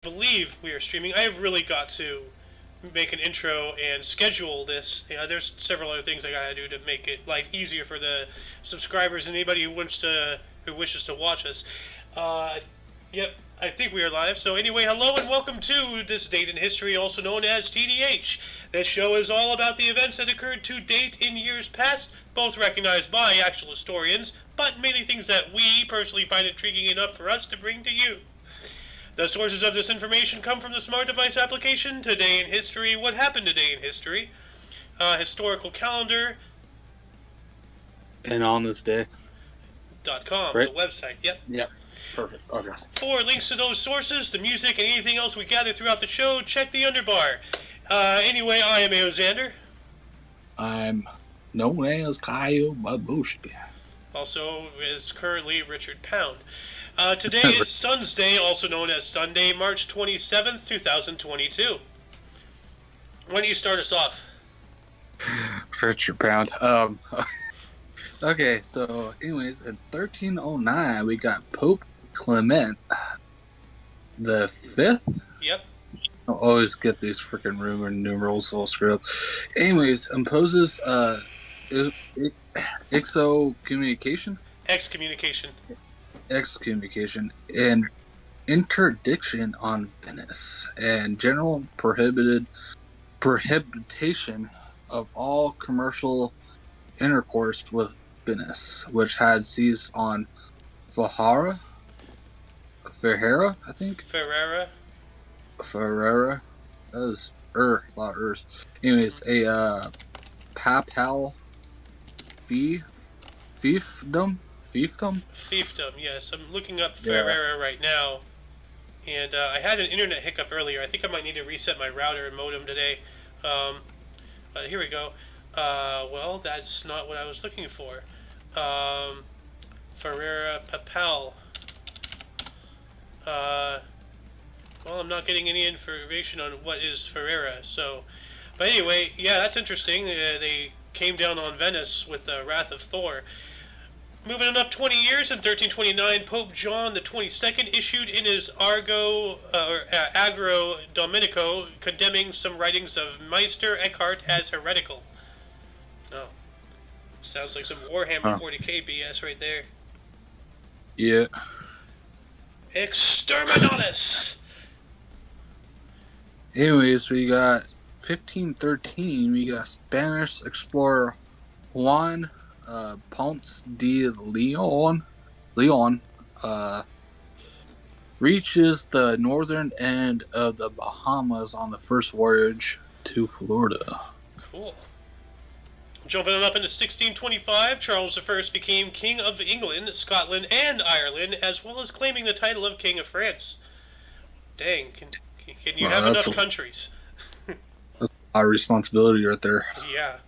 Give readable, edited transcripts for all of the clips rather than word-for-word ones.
believe we are streaming. I have really got to make an intro and schedule this. There's several other things I gotta do to make it life easier for the subscribers and anybody who wishes to watch us. Uh, yep, I think we are live. So anyway, hello and welcome to This Date in History, also known as TDH. This show is all about the events that occurred to date in years past, both recognized by actual historians, but mainly things that we personally find intriguing enough for us to bring to you. The sources of this information come from the Smart Device application, Today in History, What Happened Today in History, Historical Calendar, and on this day. .com, right? The website, yep. Yep, perfect, okay. For links to those sources, the music, and anything else we gather throughout the show, check the underbar. Anyway, I am Aozander. I'm known as Kyle Babushi. Also is currently Richard Pound. Today is Sun's Day, also known as Sunday, March 27th, 2022. Why don't you start us off? Richard Pound. Okay, so anyways, in 1309, we got Pope Clement the Fifth. Yep. I always get these freaking Roman numerals all screwed up. Anyways, imposes excommunication and interdiction on Venice and general prohibition of all commercial intercourse with Venice, which had seized on Ferrara, I think. Ferrara. That was a lot of ers. Anyways, a papal fiefdom. Fiefdom, yes. I'm looking up Ferrara right now, and I had an internet hiccup earlier. I think I might need to reset my router and modem today. But here we go. Well, that's not what I was looking for. Ferrara Papal. Well, I'm not getting any information on what is Ferrara, so... But anyway, yeah, that's interesting. They came down on Venice with the Wrath of Thor. Moving on up 20 years, in 1329, Pope John the 22nd issued in his Agro Dominico condemning some writings of Meister Eckhart as heretical. Oh. Sounds like some Warhammer 40k BS right there. Yeah. Exterminatus! Anyways, we got 1513, we got Spanish explorer Juan Ponce de Leon reaches the northern end of the Bahamas on the first voyage to Florida. Cool. Jumping up into 1625, Charles I became King of England, Scotland, and Ireland, as well as claiming the title of King of France. Dang, can you have enough countries? That's a lot of responsibility right there. Yeah.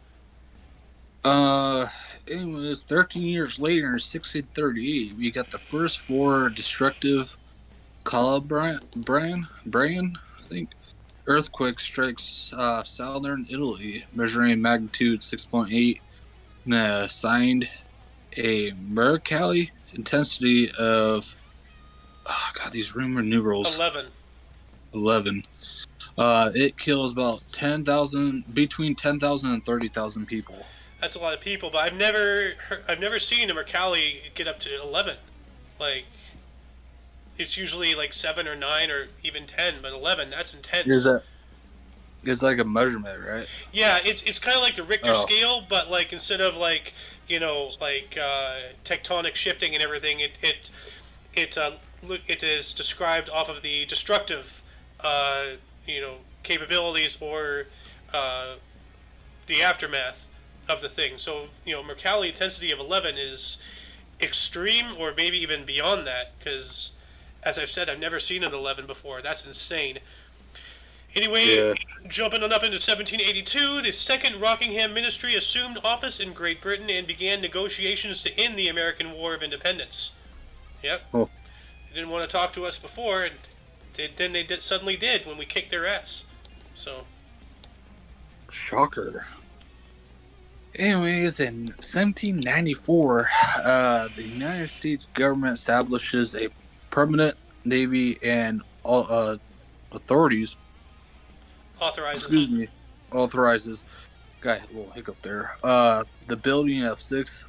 Anyways, 13 years later, in 1638, we got the first four destructive Calabrian, I think, earthquake strikes southern Italy, measuring magnitude 6.8, and assigned a Mercalli intensity of, these Roman numerals. 11. It kills about 10,000, between 10,000 and 30,000 people. That's a lot of people, but I've never seen a Mercalli get up to 11. Like, it's usually like 7 or 9 or even 10, but 11, that's intense. It's like a measurement, right? Yeah, it's kind of like the Richter scale, but like instead of like, tectonic shifting and everything, it is described off of the destructive, capabilities or the aftermath of the thing. So, Mercalli intensity of 11 is extreme, or maybe even beyond that, because, as I've said, I've never seen an 11 before. That's insane. Anyway, Jumping on up into 1782, the Second Rockingham Ministry assumed office in Great Britain and began negotiations to end the American War of Independence. Yep. Oh. They didn't want to talk to us before, and then they suddenly did when we kicked their ass. So. Shocker. Anyways, in 1794, the United States government establishes a permanent navy and authorities, Authorizes. authorizes. Got a little hiccup there. The building of 6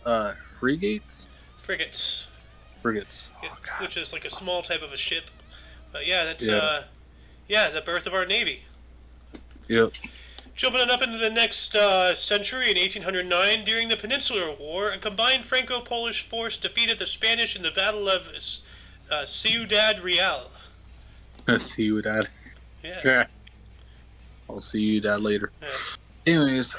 frigates. Frigates. Frigates. Yeah, Oh, God. which is like a small type of a ship. But yeah, that's Yeah. the birth of our Navy. Yep. Jumping on up into the next century, in 1809, during the Peninsular War, a combined Franco-Polish force defeated the Spanish in the Battle of Ciudad Real. I'll see you, Dad. Yeah. I'll see you, Dad, later. Yeah. Anyways,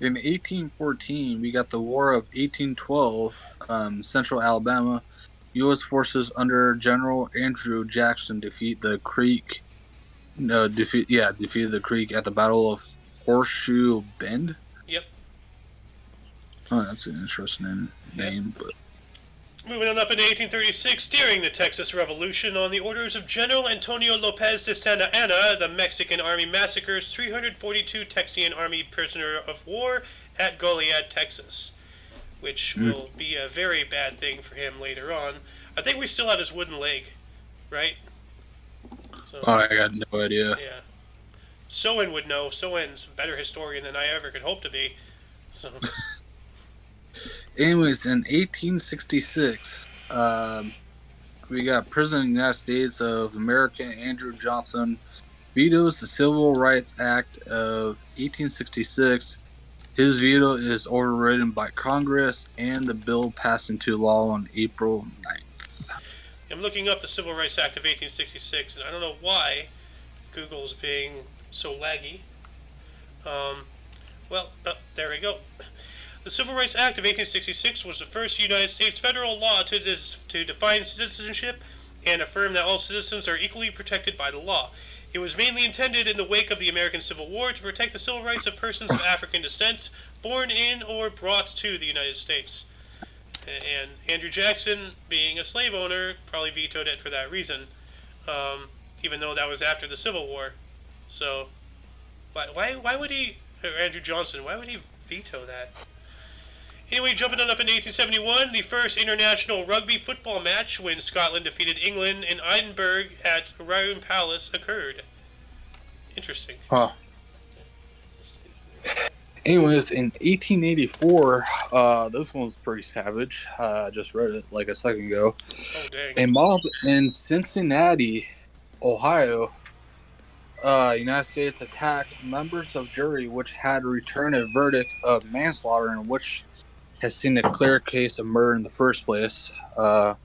in 1814, we got the War of 1812, Central Alabama. U.S. forces under General Andrew Jackson defeated the Creek at the Battle of Horseshoe Bend. Yep. Oh, that's an interesting name. But moving on up in 1836, during the Texas Revolution, on the orders of General Antonio Lopez de Santa Anna, the Mexican Army massacres 342 Texian Army prisoner of war at Goliad, Texas, which will be a very bad thing for him later on. I think we still have his wooden leg, right? So, I got no idea. yeah. Soen would know. Soen's a better historian than I ever could hope to be. So. Anyways, in 1866, we got President of the United States of America Andrew Johnson vetoes the Civil Rights Act of 1866. His veto is overridden by Congress, and the bill passed into law on April 9th. I'm looking up the Civil Rights Act of 1866, and I don't know why Google's being so laggy. There we go. The Civil Rights Act of 1866 was the first United States federal law to define citizenship and affirm that all citizens are equally protected by the law. It was mainly intended in the wake of the American Civil War to protect the civil rights of persons of African descent born in or brought to the United States. And Andrew Jackson, being a slave owner, probably vetoed it for that reason, even though that was after the Civil War. So, why would he, or Andrew Johnson, why would he veto that? Anyway, jumping on up in 1871, the first international rugby football match when Scotland defeated England in Edinburgh at Royal Palace occurred. Interesting. Huh. Anyways, in 1884, this one's pretty savage. I just read it like a second ago. Oh, dang. A mob in Cincinnati, Ohio, United States attacked members of jury which had returned a verdict of manslaughter in which has seen a clear case of murder in the first place. Over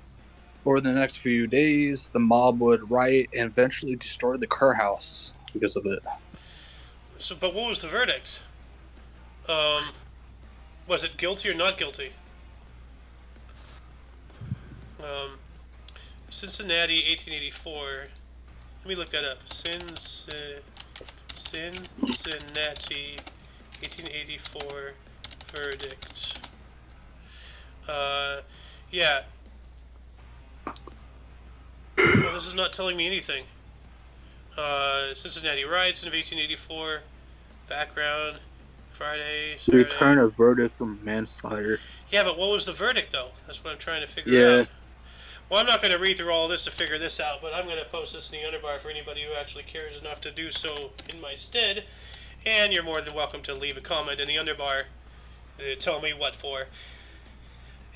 the next few days, the mob would riot and eventually destroy the Kerr house because of it. So, but what was the verdict? Was it guilty or not guilty? Cincinnati, 1884. Let me look that up. Cincinnati, 1884 verdict. Yeah. Well, this is not telling me anything. Cincinnati riots of 1884. Background. Friday, Saturday. Return a verdict from manslaughter. Yeah, but what was the verdict, though? That's what I'm trying to figure out. Well, I'm not going to read through all of this to figure this out, but I'm going to post this in the underbar for anybody who actually cares enough to do so in my stead. And you're more than welcome to leave a comment in the underbar to tell me what for.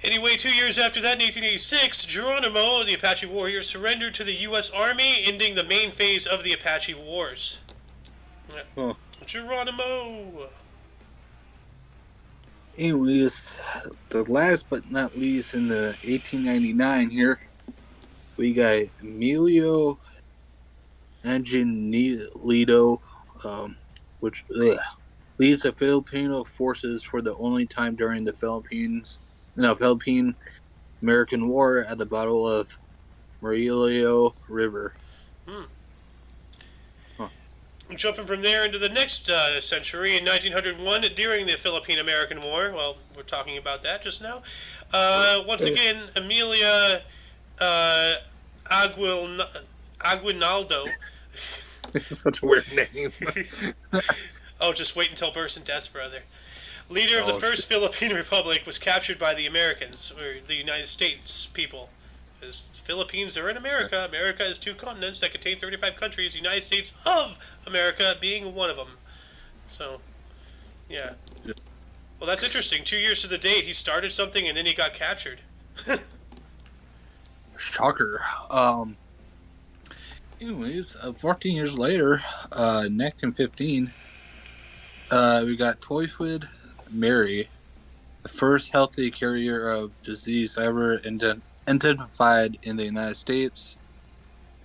Anyway, 2 years after that, in 1886, Geronimo, the Apache warrior, surrendered to the U.S. Army, ending the main phase of the Apache Wars. Huh. Geronimo! Anyways, the last but not least, in the 1899 here, we got Emilio Aguinaldo, which leads the Filipino forces for the only time during the Philippine American War at the Battle of Morillo River. Jumping from there into the next century, in 1901, during the Philippine American War, well, we're talking about that just now, once again, Amelia Aguinaldo. It's such a weird name. Oh, just wait until burst in death, brother. Leader of the First Philippine Republic was captured by the Americans, or the United States people. because the Philippines are in America. America is 2 continents that contain 35 countries. The United States of America being one of them. So, yeah. Well, that's interesting. 2 years to the date, he started something and then he got captured. Shocker. Anyways, 14 years later, 1915, we got Typhoid Mary, the first healthy carrier of disease ever identified in the United States,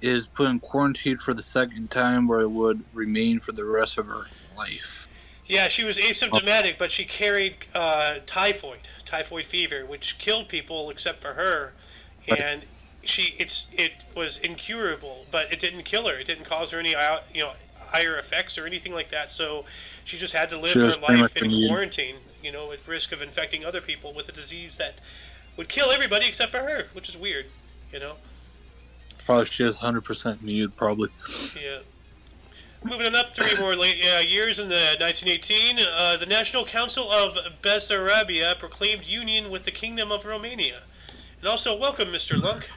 is put in quarantine for the second time, where it would remain for the rest of her life. Yeah, she was asymptomatic, but she carried typhoid fever, which killed people except for her, and it was incurable, but it didn't kill her. It didn't cause her any higher effects or anything like that. So she just had to live her life in quarantine, at risk of infecting other people with a disease that would kill everybody except for her, which is weird, Probably she has 100% immune, probably. Yeah. Moving on up 3 more years in the 1918, the National Council of Bessarabia proclaimed union with the Kingdom of Romania. And also, welcome, Mr. Lunk.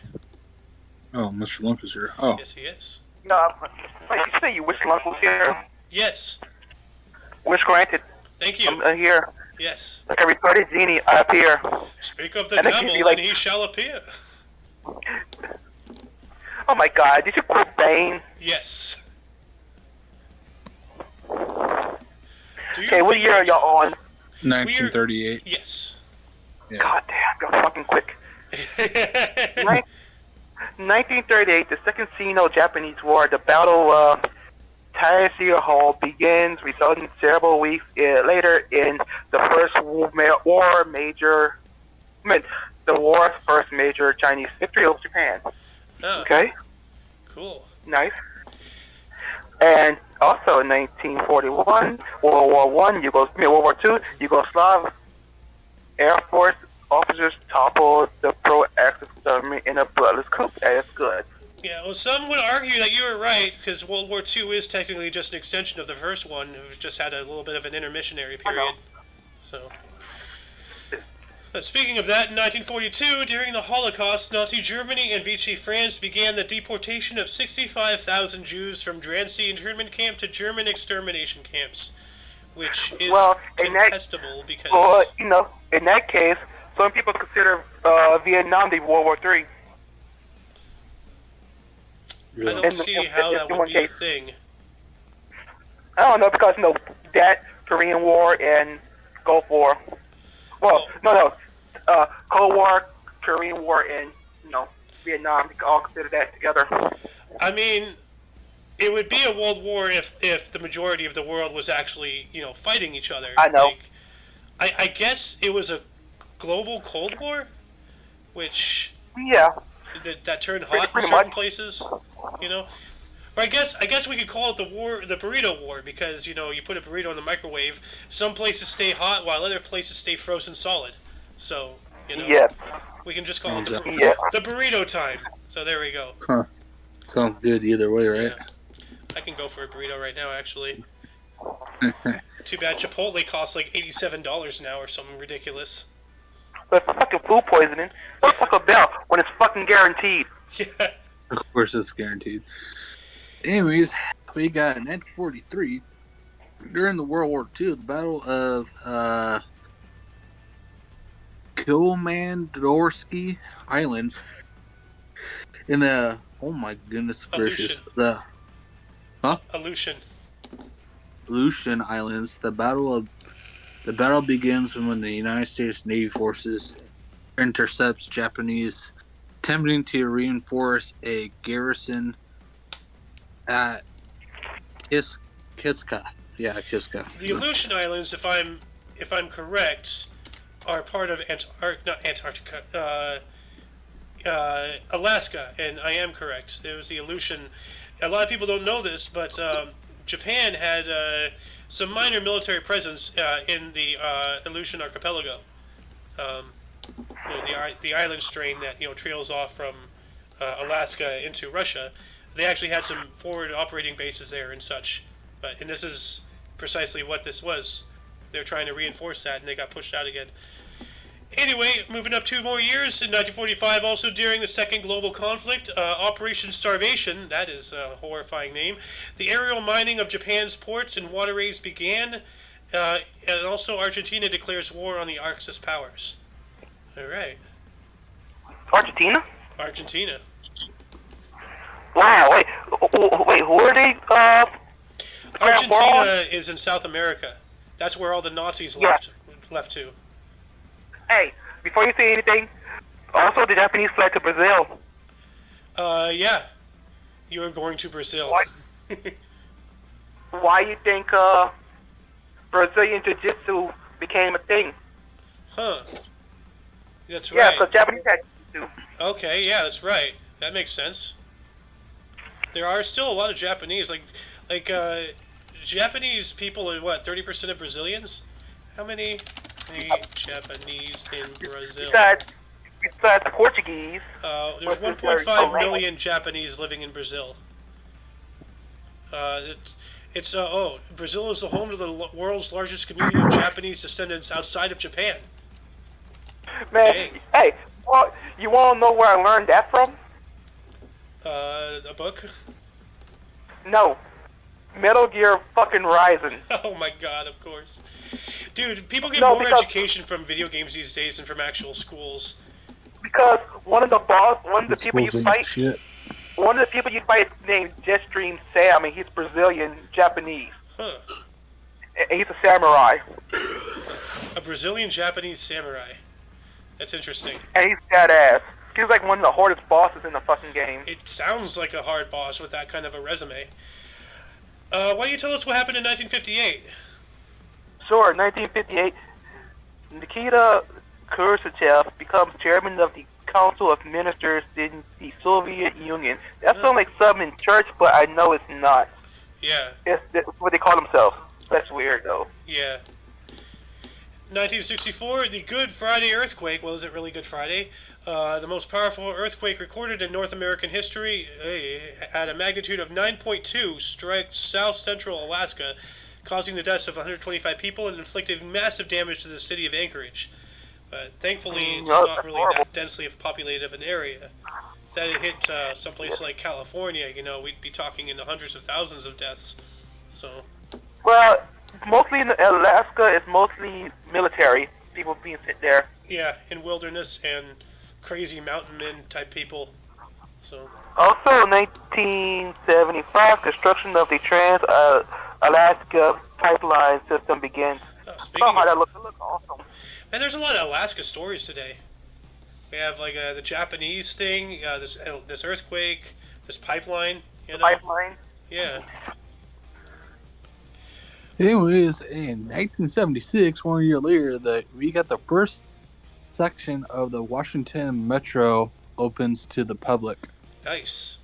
Oh, Mr. Lunk is here. Oh. Yes, he is. No, you say you wish Lunk was here? Yes. Wish granted. Thank you. I'm here. Yes. Like a retarded genie, I appear. Speak of the devil, and he shall appear. Oh my god, did you quit Bane? Yes. Okay, what year are y'all on? 1938. Yes. Yeah. God damn, go fucking quick. 1938, the Second Sino-Japanese War, the Battle of Typhoid Hall begins, resulting several weeks later in the war's first major Chinese victory over Japan. Oh, okay. Cool. Nice. And also in 1941, World War II, Yugoslav Air Force officers toppled the pro-Axis government in a bloodless coup. That is good. Yeah, well, some would argue that you were right, because World War II is technically just an extension of the first one, who just had a little bit of an intermissionary period. So, but speaking of that, in 1942, during the Holocaust, Nazi Germany and Vichy France began the deportation of 65,000 Jews from Drancy internment camp to German extermination camps, which is contestable because... Well, in that case, some people consider Vietnam to be World War III. I don't see how that would be a thing. I don't know, because, that, Korean War, and Gulf War. Well, Cold War, Korean War, and, Vietnam, you can all consider that together. I mean, it would be a world war if the majority of the world was actually, fighting each other. I know. I guess it was a global Cold War, which... Yeah. That turned hot in certain places, Or I guess we could call it the burrito war, because you put a burrito in the microwave. Some places stay hot while other places stay frozen solid. So we can just call it the burrito time. So there we go. Huh. Sounds good either way, right? Yeah. I can go for a burrito right now, actually. Too bad Chipotle costs like $87 now or something ridiculous. But fucking food poisoning, what the fuck a bell when it's fucking guaranteed? Yeah. Of course it's guaranteed. Anyways, we got 1943, during the World War II, the Battle of Komandorski Islands in the, oh my goodness gracious, Aleutian Islands. The battle begins when the United States Navy forces intercepts Japanese attempting to reinforce a garrison at Kiska. Yeah, Kiska. The Aleutian Islands, if I'm correct, are part of Alaska, and I am correct. There was the Aleutian. A lot of people don't know this, but Japan had some minor military presence in the Aleutian archipelago. The island strain that trails off from Alaska into Russia. They actually had some forward operating bases there and such. And this is precisely what this was. They're trying to reinforce that, and they got pushed out again. Anyway, moving up 2 more years, in 1945, also during the Second Global Conflict, Operation Starvation, that is a horrifying name, the aerial mining of Japan's ports and waterways began, and also Argentina declares war on the Axis powers. Alright. Argentina? Argentina. Wow, wait, who are they, Argentina is in South America. That's where all the Nazis left to. Hey, before you say anything, also the Japanese fled to Brazil. Yeah. You're going to Brazil. Why? Why you think, Brazilian Jiu-Jitsu became a thing? Huh. That's Yeah, right. so Japanese had Jiu-Jitsu. Okay, yeah, that's right. That makes sense. There are still a lot of Japanese, Japanese people are what, 30% of Brazilians? How many Japanese in Brazil? Besides Portuguese. There's 1.5 million Japanese living in Brazil. Brazil is the home to the world's largest community of Japanese descendants outside of Japan. Man, Dang. hey, well, you want to know where I learned that from? A book? No. Metal Gear fucking Rising. Oh my god, of course. Dude, people get No, more because- education from video games these days than from actual schools. Because one of the people you fight, Shit. one of the people you fight is named Jetstream Sam, and he's Brazilian Japanese. Huh. And he's a samurai, A Brazilian Japanese samurai. That's interesting. and he's badass. He's like one of the hardest bosses in the fucking game. It sounds like a hard boss with that kind of a resume. Why don't you tell us what happened in 1958? Sure, 1958, Nikita Khrushchev becomes chairman of the Council of Ministers in the Soviet Union. That sounds like something in church, but I know it's not. Yeah, It's what they call themselves. That's weird, though. yeah. 1964, the Good Friday earthquake. Well, is it really Good Friday? The most powerful earthquake recorded in North American history, at a magnitude of 9.2, struck south-central Alaska, causing the deaths of 125 people and inflicting massive damage to the city of Anchorage. But thankfully, it's No, not that's really horrible. that densely populated of an area. If that had hit someplace like California, we'd be talking in the hundreds of thousands of deaths. So, Well, mostly in Alaska, it's mostly military. People being sent there. yeah, in wilderness and crazy mountain men type people. So, Also, 1975, construction of the Trans-Alaska pipeline system begins. speaking Oh, of, that looks awesome. man, there's a lot of Alaska stories today. We have the Japanese thing, this earthquake, this pipeline. Pipeline. Yeah. Anyways, in 1976, 1 year later, we got the first section of the Washington Metro opens to the public. Nice.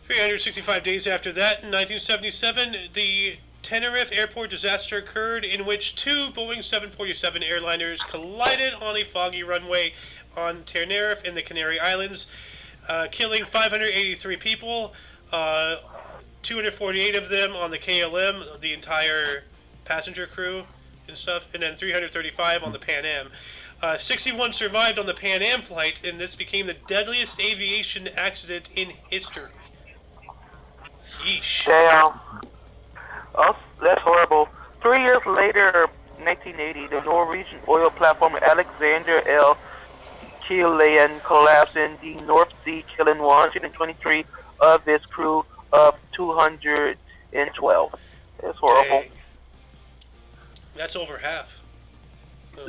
365 days after that, in 1977, the Tenerife airport disaster occurred in which two Boeing 747 airliners collided on a foggy runway on Tenerife in the Canary Islands, killing 583 people, 248 of them on the KLM, the entire passenger crew and stuff, and then 335 on the Pan Am. 61 survived on the Pan Am flight, and this became the deadliest aviation accident in history. Yeesh. Damn. Oh, that's horrible. 3 years later, 1980, the Norwegian oil platform Alexander L. Kielland collapsed in the North Sea, killing 123 of its crew of 212. That's horrible. Dang. That's over half. So,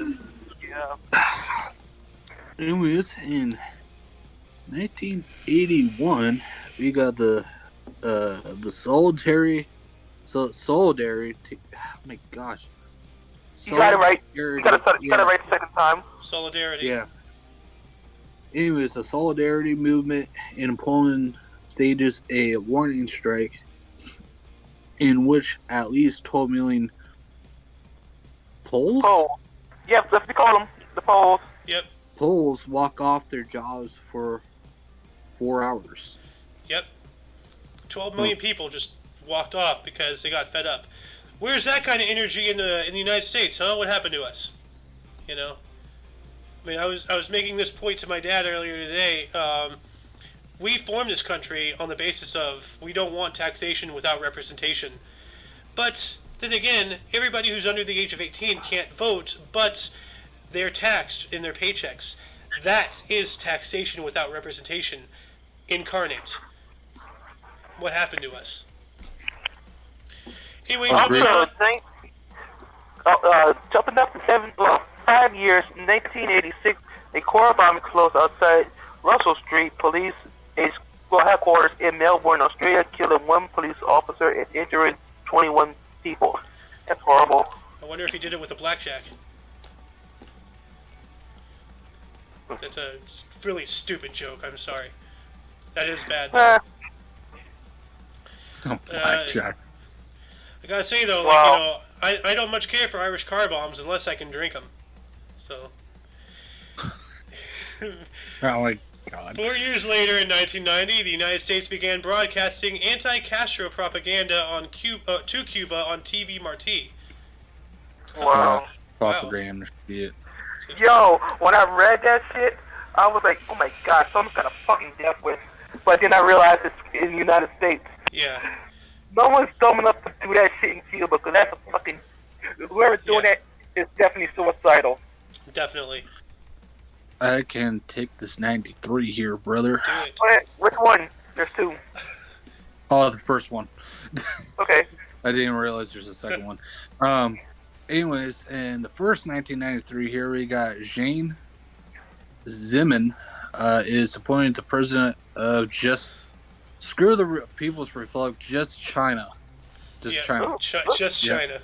Yeah. Anyways, in 1981, we got the solidarity. Oh my gosh. You got it right. You got it right the second time. solidarity. Yeah. Anyways, the solidarity movement in Poland stages a warning strike in which at least 12 million Poles? Poles. Yep, that's what we call them. The Poles. Yep. Poles walk off their jobs for 4 hours. Yep. 12 million people just walked off because they got fed up. Where's that kind of energy in the United States, huh? What happened to us? You know, I mean, I was making this point to my dad earlier today. We formed this country on the basis of we don't want taxation without representation. But then again, everybody who's under the age of 18 can't vote, but they're taxed in their paychecks. That is taxation without representation incarnate. What happened to us? Anyway, jumping up to 5 years, 1986, a car bomb closed outside Russell Street Police headquarters in Melbourne, Australia, killing 1 police officer and injuring 21 people. That's horrible. I wonder if he did it with a blackjack. That's a really stupid joke. I'm sorry. That is bad. Blackjack. I gotta say though, like, I don't much care for Irish car bombs unless I can drink them. So. Oh my God. 4 years later, in 1990, the United States began broadcasting anti-Castro propaganda to Cuba on TV Marti. Wow. Propaganda shit. Yo, when I read that shit, I was like, oh my God, someone's got a fucking death wish. But then I realized it's in the United States. Yeah. No one's dumb enough to do that shit in Cuba, because that's a fucking... Whoever's doing that is definitely suicidal. Definitely. I can take this 93 here, brother. Do it. Which one? There's 2. Oh, the first one. Okay. I didn't realize there's a second one. Anyways, in the first 1993 here, we got Jane Zeman is appointed the president of screw the People's Republic, just China. China. Just China.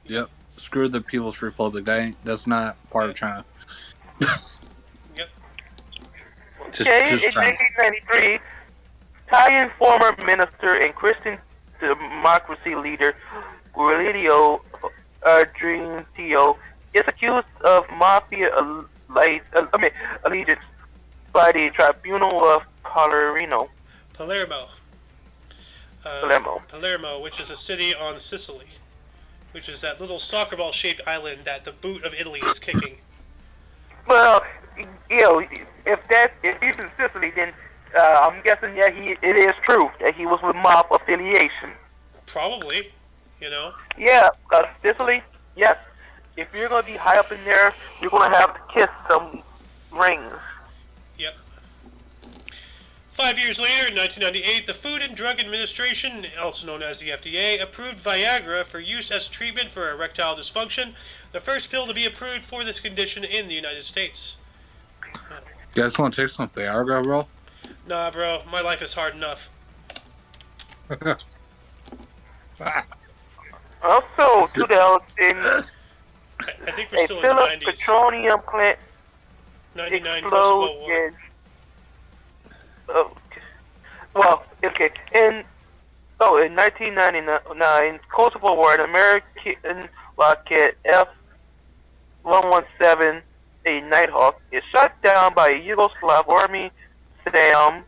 Yep. Screw the People's Republic. That's not part of China. Yep. In 1993, Italian former minister and Christian democracy leader Guido Adriano is accused of mafia allegiance by the Tribunal of Palermo. Palermo, which is a city on Sicily, which is that little soccer ball-shaped island that the boot of Italy is kicking. Well, if he's in Sicily, then I'm guessing it is true that he was with mob affiliation. Probably, Yeah, Sicily, yes. If you're gonna be high up in there, you're gonna have to kiss some rings. Yep. 5 years later, in 1998, the Food and Drug Administration, also known as the FDA, approved Viagra for use as treatment for erectile dysfunction, the first pill to be approved for this condition in the United States. You guys want to take some Viagra, bro? Nah, bro. My life is hard enough. Also, 2000, I think we're still in the Phillips 90s. petroleum plant 99 explodes Kosovo in... In 1999, Kosovo War, an American rocket F-117, a Nighthawk, is shot down by a Yugoslav army SAM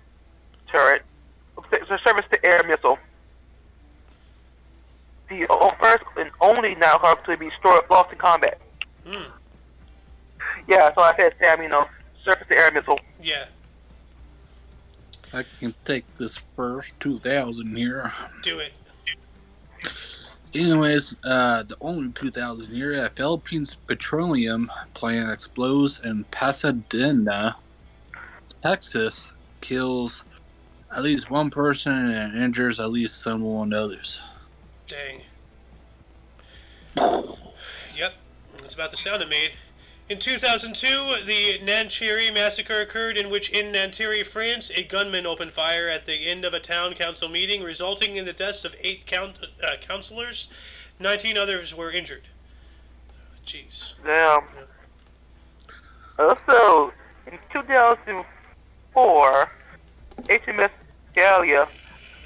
turret, surface-to-air missile. The first and only Nighthawk to be lost in combat. Yeah, so I said SAM, surface-to-air missile. Yeah. I can take this first 2000 here. Do it. Anyways, the only 2000 here, a Philippines petroleum plant explodes in Pasadena, Texas, kills at least 1 person and injures at least 71 others. Dang. Yep. That's about the sound it made. In 2002, the Nanchiri Massacre occurred, in which in Nanchiri, France, a gunman opened fire at the end of a town council meeting, resulting in the deaths of 8 councillors. 19 others were injured. Jeez. Damn. Also, in 2004, HMS Gallia,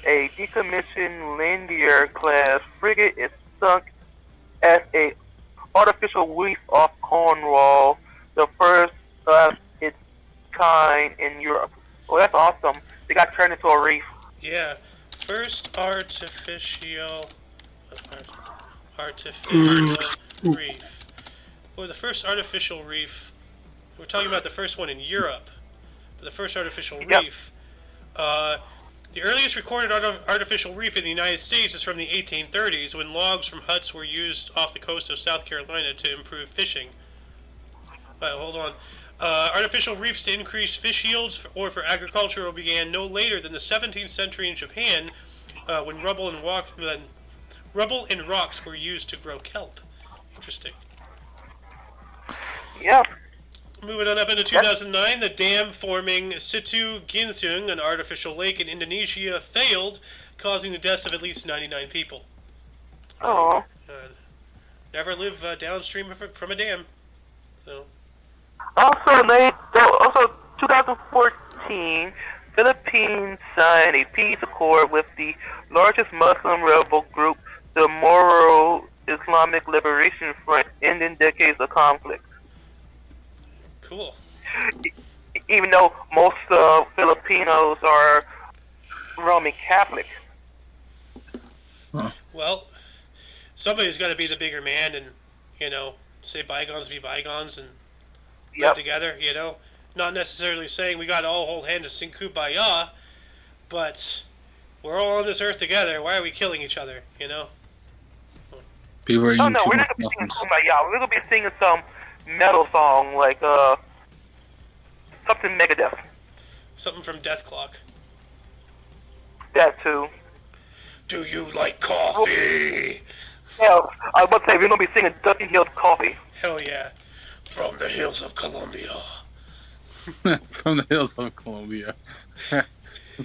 a decommissioned Landier-class frigate, is sunk at a artificial reef off Cornwall, the first of its kind in Europe. Well, that's awesome. They got turned into a reef. Yeah. First artificial reef. Well, the first artificial reef. We're talking about the first one in Europe. But the first artificial reef. The earliest recorded artificial reef in the United States is from the 1830s, when logs from huts were used off the coast of South Carolina to improve fishing. Hold on. Artificial reefs to increase fish yields or for agriculture began no later than the 17th century in Japan, when rubble and rocks were used to grow kelp. Interesting. Yep. Moving on up into 2009, the dam forming Situ Gintung, an artificial lake in Indonesia, failed, causing the deaths of at least 99 people. Oh. Never live downstream from a dam. So. Also, 2014, Philippines signed a peace accord with the largest Muslim rebel group, the Moro Islamic Liberation Front, ending decades of conflict. Cool. Even though most Filipinos are Roman Catholic. Huh. Well, somebody's got to be the bigger man and, say bygones be bygones and live together, Not necessarily saying we got to all hold hands and sing Kumbaya, but we're all on this earth together. Why are we killing each other, People are No, eating too we're much not going to be singing muffins. Kumbaya. We're going to be singing some metal song like something Megadeth. Something from Death Clock. That too. Do you like coffee? Yeah, I was about to say we're going to be singing Dusty Hills Coffee. Hell yeah. From the hills of Colombia. From the hills of Colombia. What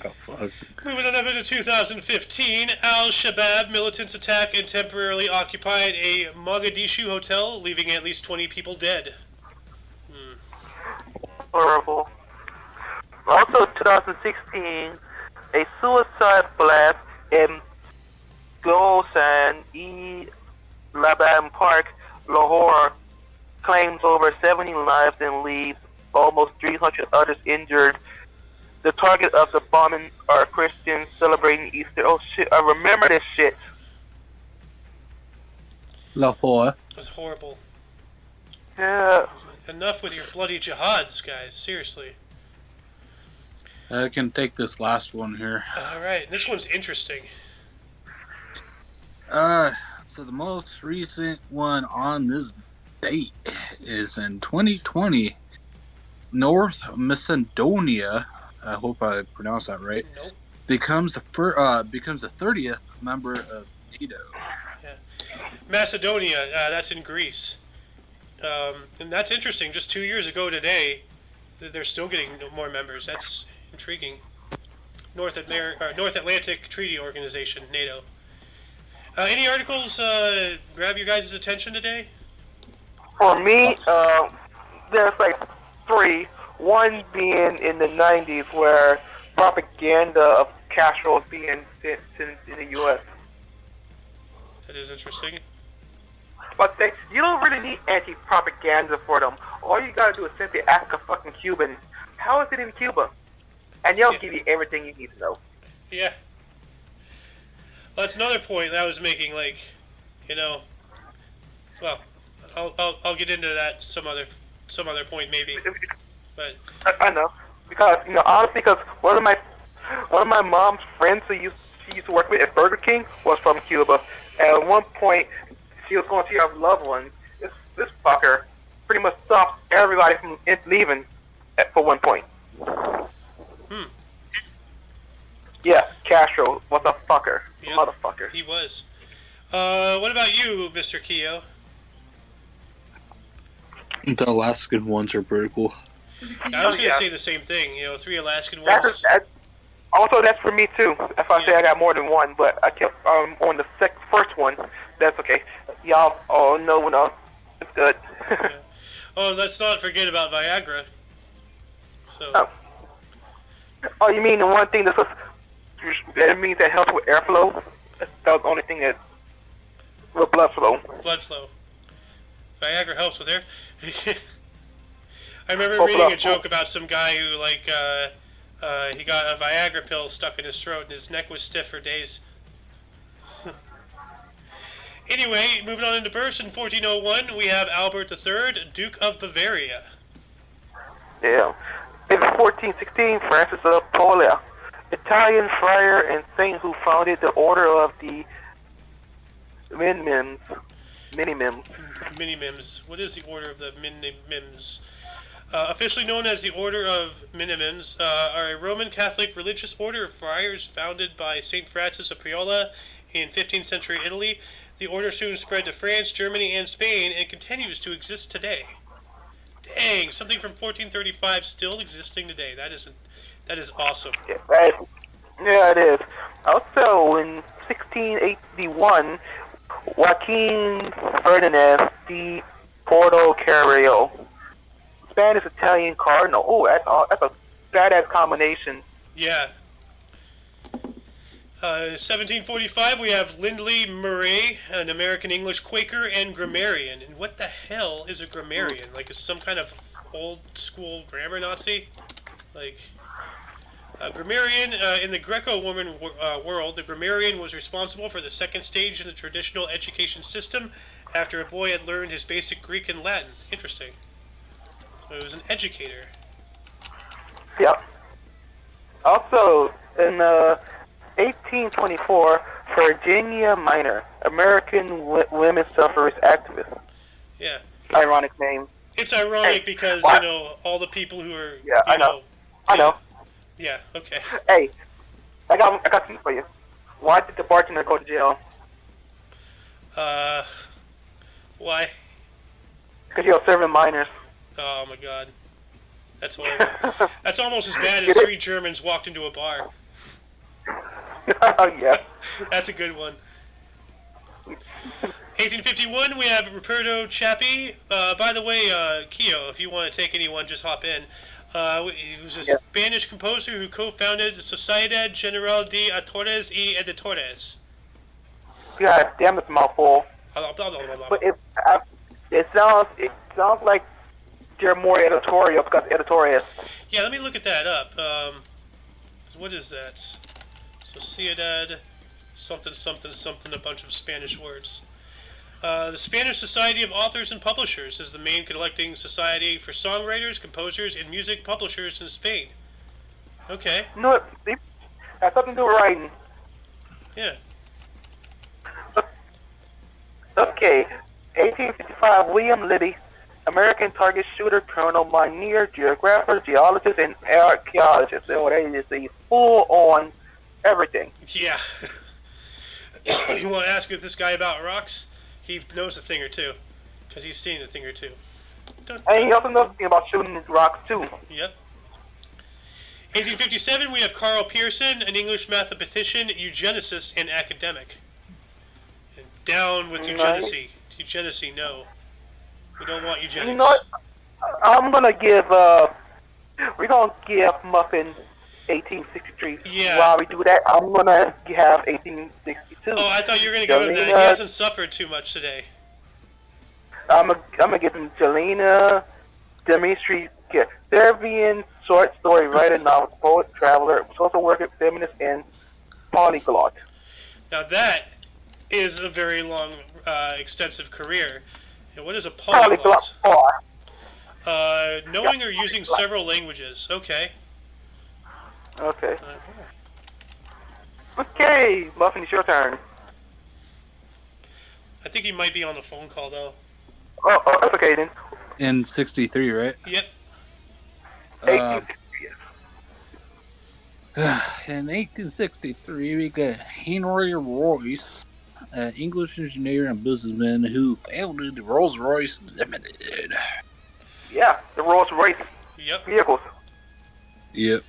the fuck? Moving on up into 2015, Al-Shabaab militants attacked and temporarily occupied a Mogadishu hotel, leaving at least 20 people dead. Horrible. Also, 2016, a suicide blast in Gulsan-e-Laban Park, Lahore, claims over 70 lives and leaves almost 300 others injured. The target of the bombing are Christians celebrating Easter. Oh shit, I remember this shit. Lahore. It was horrible. Yeah. Enough with your bloody jihads, guys. Seriously. I can take this last one here. Alright, this one's interesting. So the most recent one on this date is in 2020. North Macedonia, I hope I pronounced that right, Nope. becomes the 30th member of NATO. Yeah. Macedonia, that's in Greece. And that's interesting. Just 2 years ago today, they're still getting more members. That's intriguing. North Atlantic Treaty Organization, NATO. Any articles grab your guys' attention today? For me, there's like three. One being in the 90s where propaganda of Castro was being sent in the U.S. That is interesting. But you don't really need anti-propaganda for them. All you gotta do is simply ask a fucking Cuban, how is it in Cuba? And they'll give you everything you need to know. Yeah. Well, that's another point that I was making, well, I'll get into that some other point maybe. But I know. Because, honestly, because one of my mom's friends she used to work with at Burger King was from Cuba. And at one point, she was going to see her loved ones. This fucker pretty much stopped everybody from leaving for one point. Yeah, Castro was a fucker. Yep, Motherfucker. he was. What about you, Mr. Keogh? The Alaskan ones are pretty cool. I was going to say the same thing. 3 Alaskan ones. Also, that's for me too. If I say I got more than one, but I kept on the first one. That's okay. Y'all all know when it's good. Yeah. Oh, let's not forget about Viagra. So. Oh, you mean the one thing that means that helps with airflow? That was the only thing that with blood flow. Blood flow. Viagra helps with air. I remember reading a joke about some guy who he got a Viagra pill stuck in his throat and his neck was stiff for days. Anyway, moving on into births, in 1401, we have Albert III, Duke of Bavaria. Yeah. In 1416, Francis of Paola, Italian friar and saint who founded the Order of the Minims. Minims. What is the Order of the Minims? Officially known as the Order of Minims, are a Roman Catholic religious order of friars founded by Saint Francis of Paola in 15th century Italy. The order soon spread to France, Germany, and Spain, and continues to exist today. Dang, something from 1435 still existing today. That is awesome. Yeah, right. Yeah, it is. Also, in 1681, Joaquin Ferdinand de Porto Carrero, Spanish-Italian cardinal. Oh, that's a badass combination. Yeah. 1745, we have Lindley Murray, an American-English Quaker and grammarian. And what the hell is a grammarian? Like, is some kind of old-school grammar Nazi? Like, grammarian, in the Greco-Roman world, the grammarian was responsible for the second stage in the traditional education system after a boy had learned his basic Greek and Latin. Interesting. So it was an educator. Yep. Also, in 1824, Virginia Minor, American women's suffrage activist. Yeah. Ironic name. It's ironic because, what? you know, all the people who are, Yeah, I know. I know. Yeah, okay. Hey, I got something for you. Why did the bartender go to jail? Why? Because he was serving minors. Oh my god. That's horrible. That's almost as bad as 3 Germans walked into a bar. Yeah. That's a good one. 1851, we have Ruperto Chappi. By the way, Keo, if you want to take anyone, just hop in. He was a Spanish composer who co-founded Sociedad General de Autores y Editores. God damn, it's a mouthful. But it sounds like they're more editorial because editorial. Yeah, let me look at that up. What is that? Sociedad, something, something, something, a bunch of Spanish words. The Spanish Society of Authors and Publishers is the main collecting society for songwriters, composers, and music publishers in Spain. Okay. No, it has something to do with writing. Yeah. Okay. 1855, William Liddy, American target shooter, colonel, mineer, geographer, geologist, and archaeologist. So they just a full-on everything. Yeah. You want to ask this guy about rocks? He knows a thing or two, because he's seen a thing or two. And he also knows something about shooting rocks, too. Yep. 1857, we have Carl Pearson, an English mathematician, eugenicist, and academic. And down with eugenicity. Eugenicity, no. We don't want eugenics. You know what? I'm going to give, we're going to give Muffin 1863. Yeah. While we do that, I'm going to have 1862. Oh, I thought you were going to give him that. He hasn't suffered too much today. I'm going to give him Jelena, Dimitri, Serbian short story writer, novel, poet, traveler, social worker, feminist, and polyglot. Now that is a very long, extensive career. And what is a polyglot? Knowing or using several languages. Okay. Okay. Okay, Muffin, it's your turn. I think he might be on the phone call, though. Oh, that's okay then. In 63, right? Yep. 1863. In 1863, we got Henry Royce, an English engineer and businessman who founded Rolls-Royce Limited. Yeah, the Rolls-Royce vehicles. Yep.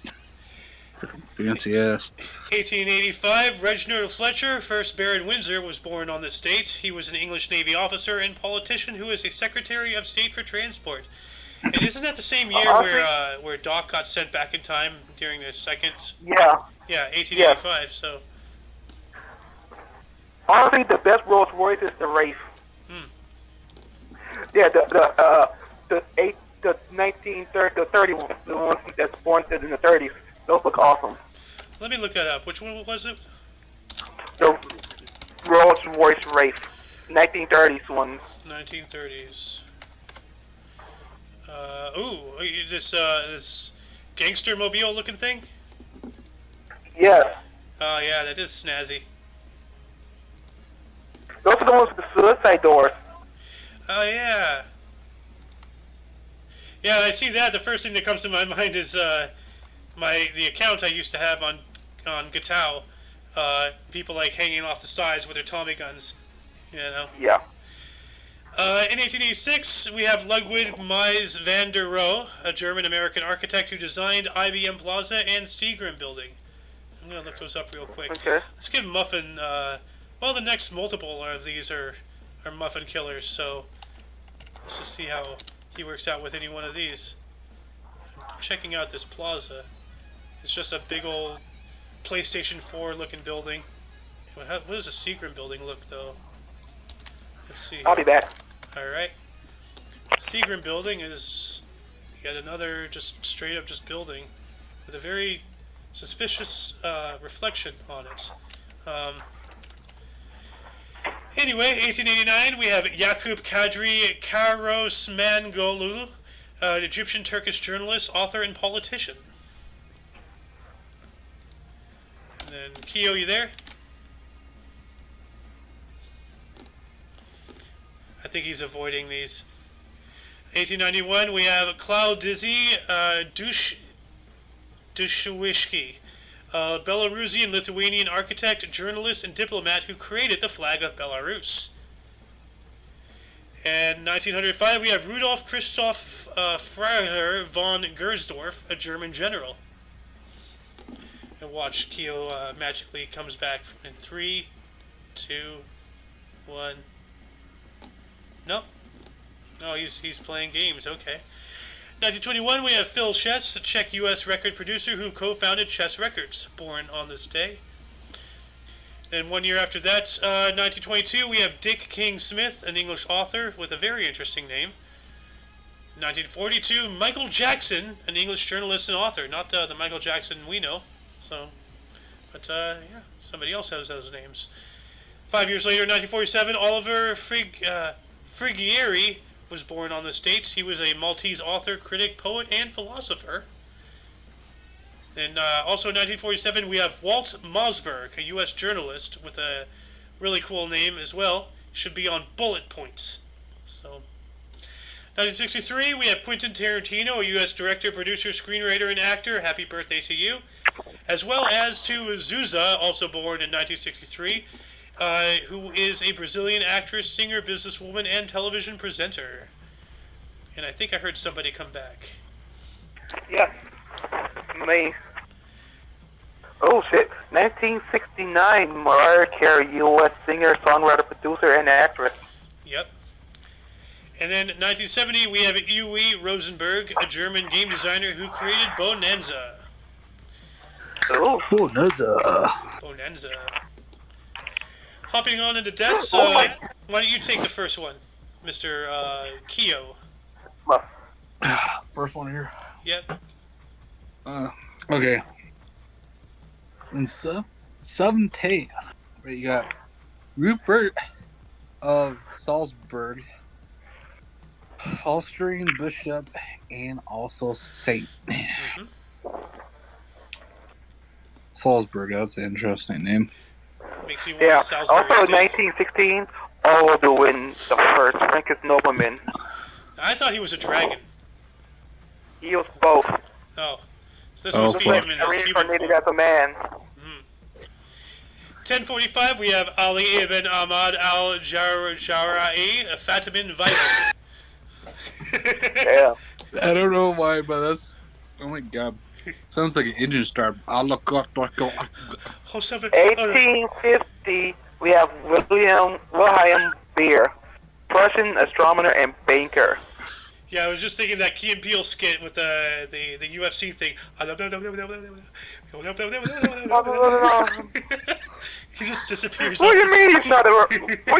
Fancy ass. 1885, Reginald Fletcher, 1st Baron Windsor, was born on this date. He was an English Navy officer and politician who is a Secretary of State for Transport. And isn't that the same year where Doc got sent back in time during the second? Yeah. Yeah, 1885. So. Honestly, the best Rolls-Royce is the Wraith. Yeah, the 1930, the 30 one, the one that's born in the 30s. Those look awesome. Let me look that up. Which one was it? The Rolls-Royce Wraith. 1930s ones. 1930s. This gangster mobile looking thing? Yes. Oh yeah, that is snazzy. Those are the ones with the suicide doors. Oh yeah. Yeah, I see that. The first thing that comes to my mind is the account I used to have on Gatao. People like hanging off the sides with their Tommy guns. You know. Yeah. In 1886, we have Ludwig Mies van der Rohe, a German-American architect who designed IBM Plaza and Seagram Building. I'm going to look those up real quick. Okay. Let's give Muffin... well, the next multiple of these are Muffin killers, so let's just see how he works out with any one of these. I'm checking out this plaza. It's just a big old PlayStation 4 looking building. What does a Seagram Building look, though? Let's see. I'll be back. Alright. Seagram Building is yet another just straight up just building with a very suspicious reflection on it. Anyway, 1889, we have Yakup Kadri Karaosmangolu, an Egyptian-Turkish journalist, author, and politician. And then, Kyo, you there? I think he's avoiding these. 1891, we have Claudizy Dushwishki, a Belarusian Lithuanian architect, journalist, and diplomat who created the flag of Belarus. And 1905, we have Rudolf Christoph Freiherr von Gersdorf, a German general. And watch, Kyo magically comes back in 3, 2, 1. No. Oh, he's playing games. Okay. 1921, we have Phil Chess, a Czech U.S. record producer who co-founded Chess Records, born on this day. Then 1 year after that, 1922, we have Dick King Smith, an English author with a very interesting name. 1942, Michael Jackson, an English journalist and author, not the Michael Jackson we know. But yeah, somebody else has those names. 5 years later, 1947, Oliver Frigieri was born on this date. He was a Maltese author, critic, poet, and philosopher. And also in 1947, we have Walt Mossberg, a U.S. journalist with a really cool name as well. Should be on bullet points. So, 1963, we have Quentin Tarantino, a U.S. director, producer, screenwriter, and actor. Happy birthday to you. As well as to Zuza, also born in 1963. Who is a Brazilian actress, singer, businesswoman, and television presenter. And I think I heard somebody come back. Yes. Me. Oh, shit. 1969, Mariah Carey, U.S. singer, songwriter, producer, and actress. Yep. And then 1970, we have Uwe Rosenberg, a German game designer who created Bonanza. Oh. Bonanza. Hopping on into deaths, why don't you take the first one, Mr. Kyo? First one here. Yep. Okay. In 17, you got Rupert of Salzburg, Austrian bishop, and also saint. Mm-hmm. Salzburg, that's an interesting name. Makes me want Salisbury also steak. 1916, Alduin the First, Frankish nobleman. I thought he was a dragon. He was both. Oh. So this must be him in his human Reincarnated form. as a man. 1045, we have Ali ibn Ahmad al-Jara'i, a Fatiman Viper. Yeah. I don't know why, but that's... Oh my god. Sounds like an engine start. 1850, we have Wilhelm Beer, Prussian astronomer and banker. Yeah, I was just thinking that Key and Peele skit with the UFC thing. He just disappears. What do you mean he's not a... What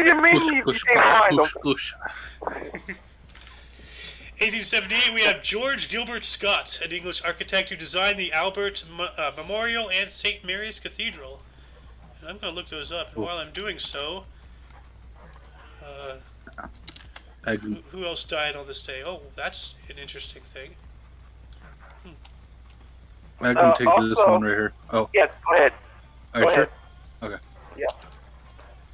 do you mean he can't find him? 1878, we have George Gilbert Scott, an English architect who designed the Albert Memorial and St. Mary's Cathedral. And I'm going to look those up, and while I'm doing so, I can, Who else died on this day? Oh, that's an interesting thing. I can take this Also- one right here. Oh, Yes, go ahead. are you Go sure? ahead. Okay. Yeah.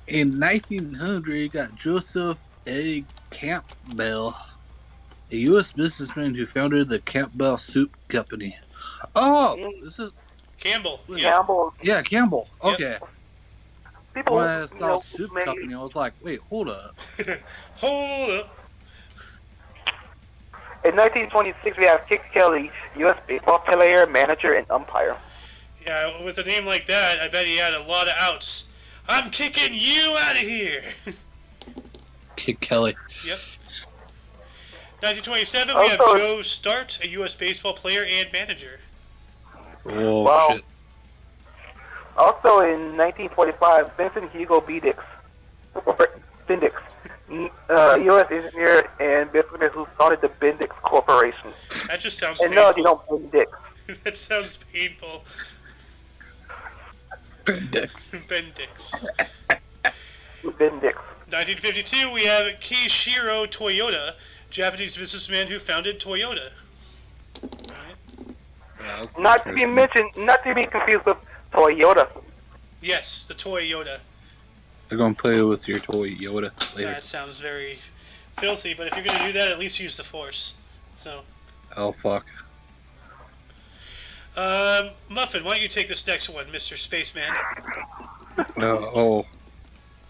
In 1900, you got Joseph A. Campbell, a U.S. businessman who founded the Campbell Soup Company. Oh, this is Campbell. Wait. Yep. Campbell. yeah, Campbell. Yep. Okay. People, When I you saw know, Soup made- Company, I was like, wait, hold up. Hold up. In 1926, we have Kick Kelly, U.S. baseball player, manager, and umpire. Yeah, with a name like that, I bet he had a lot of outs. I'm kicking you out of here. Kid Kelly. Yep. 1927, we have Also- Joe Start, a U.S. baseball player and manager. Oh, Wow. shit. Also in 1945, Vincent Hugo Bendix, U.S. engineer and businessman who founded the Bendix Corporation. That just sounds And no, painful. you don't Bendix. That sounds painful. Bendix. Bendix. Bendix. 1952, we have Keishiro Toyota, Japanese businessman who founded Toyota. Alright. Yeah, that's Not to be interesting. mentioned, not to be confused with Toyota. Yes, the Toyota. They're going to play with your toy Yoda later. That sounds very filthy, but if you're going to do that, at least use the Force. So, Oh, fuck. Muffin, why don't you take this next one, Mr. Spaceman? Oh,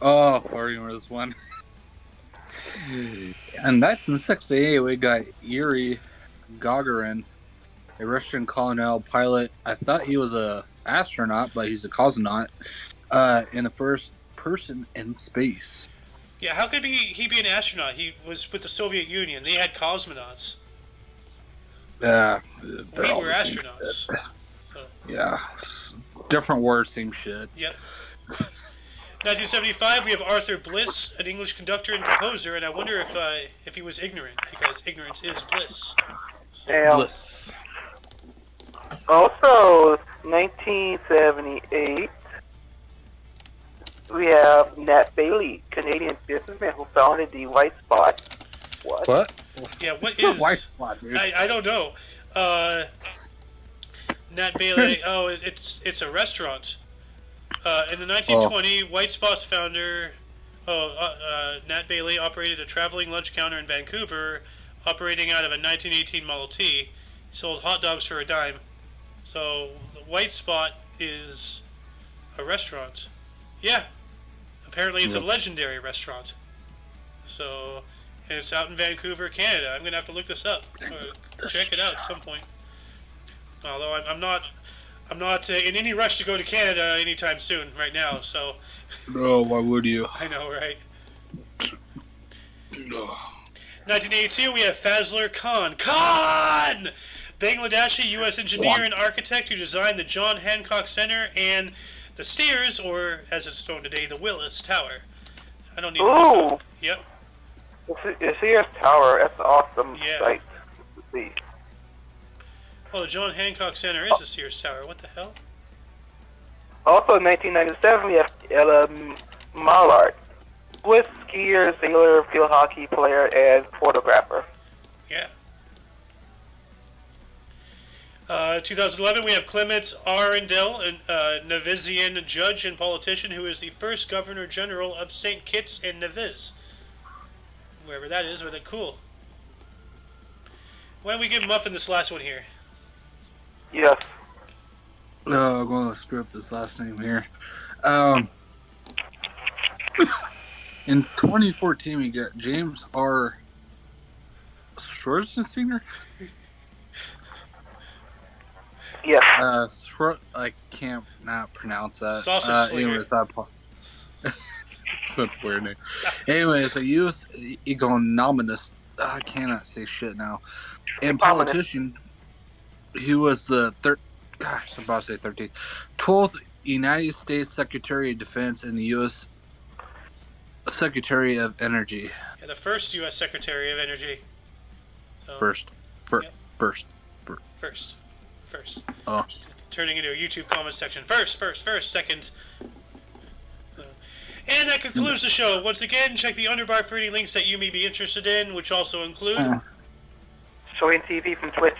I remember this one. In 1968, we got Yuri Gagarin, a Russian colonial pilot. I thought he was a astronaut, but he's a cosmonaut. In the first person in space. Yeah, how could he be an astronaut? He was with the Soviet Union. They had cosmonauts. Yeah, We were astronauts. So, Yeah, different words, same shit. yep. 1975, we have Arthur Bliss, an English conductor and composer, and I wonder if he was ignorant, because ignorance is bliss. And Bliss. also, 1978, we have Nat Bailey, Canadian businessman who founded the White Spot. What? Yeah, what It's a is... white spot, dude. I don't know. Nat Bailey. Oh, it's a restaurant. In the 1920, White Spot's founder, Nat Bailey, operated a traveling lunch counter in Vancouver, operating out of a 1918 Model T. Sold hot dogs for a dime. So the White Spot is a restaurant. Yeah. Apparently, it's a legendary restaurant. So, and it's out in Vancouver, Canada. I'm gonna have to look this up. Check it out at some point. Although I'm not in any rush to go to Canada anytime soon right now. So No, why would you? I know, right? 1982, we have Fazlur Khan. Khan! Bangladeshi U.S. engineer and architect who designed the John Hancock Center and the Sears, or as it's known today, the Willis Tower. I don't need to look Ooh, up. Yep. the Sears Tower, that's an awesome Yeah. site to see. Oh, the John Hancock Center is the Sears Tower. What the hell? Also in 1997, we have Ella Mallard, Swiss skier, sailor, field hockey player, and photographer. Yeah. 2011, we have Clements Arundel, a Nevisian judge and politician who is the first Governor General of St. Kitts and Nevis. Wherever that is, but cool. Why don't we give Muffin this last one here? Yes. No, I'm going to screw up this last name here. In 2014, we got James R. Schwarzenegger. Yes. I can't not pronounce that. Sausage Slinger. Anyways, such a weird name. Anyways, a U.S. economist. I cannot say shit now. And politician. He was the I'm about to say 13th, 12th United States Secretary of Defense and the U.S. Secretary of Energy. Yeah, the first U.S. Secretary of Energy. So, First. Yep. First. Oh. Turning into a YouTube comment section. First, second. And that concludes the show. Once again, check the underbar for any links that you may be interested in, which also include Showing TV from Twitch.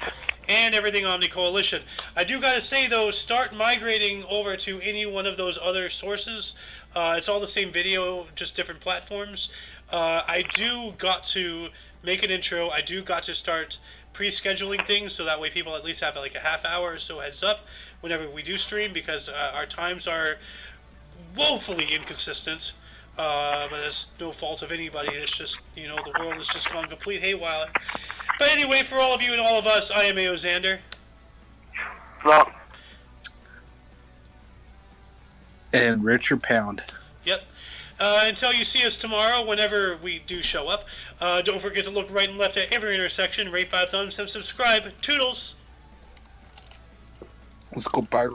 and everything Omni Coalition. I do gotta say though, start migrating over to any one of those other sources. It's all the same video, just different platforms. I do got to make an intro. I do got to start pre-scheduling things so that way people at least have like a half hour or so heads up whenever we do stream, because our times are woefully inconsistent. But it's no fault of anybody. It's just, you know, the world has just gone complete haywire. But anyway, for all of you and all of us, I am A.O. Xander. Well, And Richard Pound. Yep. Until you see us tomorrow, whenever we do show up, don't forget to look right and left at every intersection, rate 5 thumbs, and subscribe. Toodles! Let's go buy